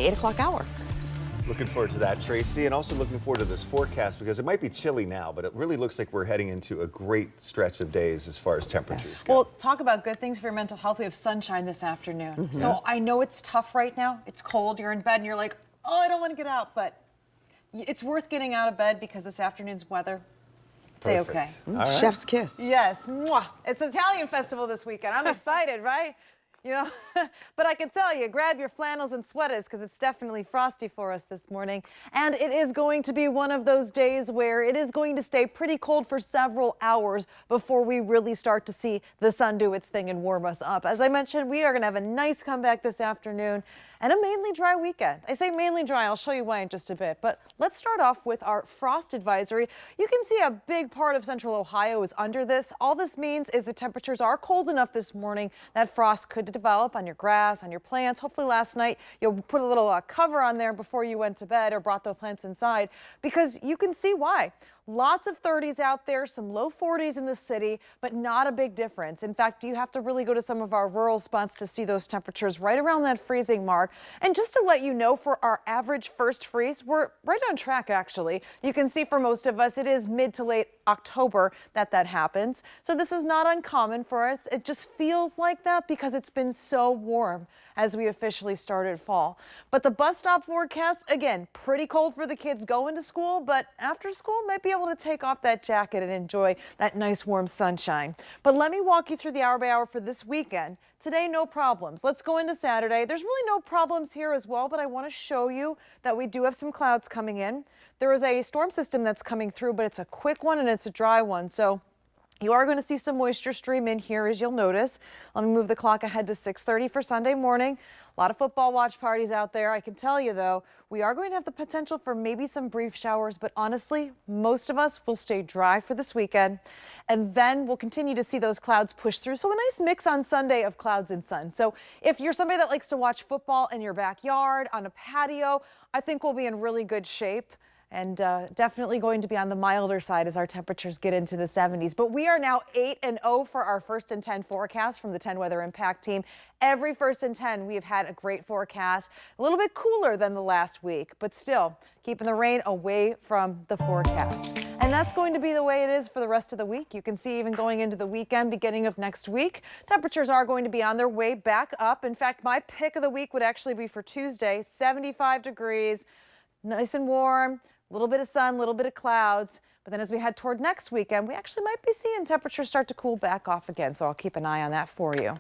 the 8 o'clock hour. Looking forward to that, Tracy, and also looking forward to this forecast because it might be chilly now, but it really looks like we're heading into a great stretch of days as far as temperatures go. Well, talk about good things for your mental health. We have sunshine this afternoon. So I know it's tough right now. It's cold. You're in bed and you're like, oh, I don't want to get out. But it's worth getting out of bed because this afternoon's weather, say okay. All right. Chef's kiss. Yes. Mwah. It's an Italian festival this weekend. I'm excited, right? You know, but I can tell you, grab your flannels and sweaters because it's definitely frosty for us this morning. And it is going to be one of those days where it is going to stay pretty cold for several hours before we really start to see the sun do its thing and warm us up. As I mentioned, we are going to have a nice comeback this afternoon and a mainly dry weekend. I say mainly dry, I'll show you why in just a bit, but let's start off with our frost advisory. You can see a big part of central Ohio is under this. All this means is the temperatures are cold enough this morning that frost could develop on your grass, on your plants. Hopefully last night you'll put a little cover on there before you went to bed or brought the plants inside because you can see why. Lots of 30s out there, some low 40s in the city, but not a big difference. In fact, you have to really go to some of our rural spots to see those temperatures right around that freezing mark. And just to let you know, for our average first freeze, we're right on track, actually. You can see for most of us, it is mid to late October that happens. So this is not uncommon for us. It just feels like that because it's been so warm as we officially started fall. But the bus stop forecast, again, pretty cold for the kids going to school, but after school might be able to take off that jacket and enjoy that nice warm sunshine. But let me walk you through the hour by hour for this weekend. Today, no problems. Let's go into Saturday. There's really no problems here as well, but I want to show you that we do have some clouds coming in. There is a storm system that's coming through, but it's a quick one and it's a dry one. So you are going to see some moisture stream in here, as you'll notice. Let me move the clock ahead to 6:30 for Sunday morning. A lot of football watch parties out there. I can tell you, though, we are going to have the potential for maybe some brief showers, but honestly, most of us will stay dry for this weekend, and then we'll continue to see those clouds push through. So a nice mix on Sunday of clouds and sun. So if you're somebody that likes to watch football in your backyard, on a patio, I think we'll be in really good shape. And definitely going to be on the milder side as our temperatures get into the 70s. But we are now 8-0 for our first and 10 forecast from the 10 Weather Impact team. Every first and 10, we have had a great forecast, a little bit cooler than the last week, but still keeping the rain away from the forecast. And that's going to be the way it is for the rest of the week. You can see even going into the weekend, beginning of next week, temperatures are going to be on their way back up. In fact, my pick of the week would actually be for Tuesday, 75 degrees, nice and warm. A little bit of sun, a little bit of clouds, but then as we head toward next weekend, we actually might be seeing temperatures start to cool back off again, so I'll keep an eye on that for you.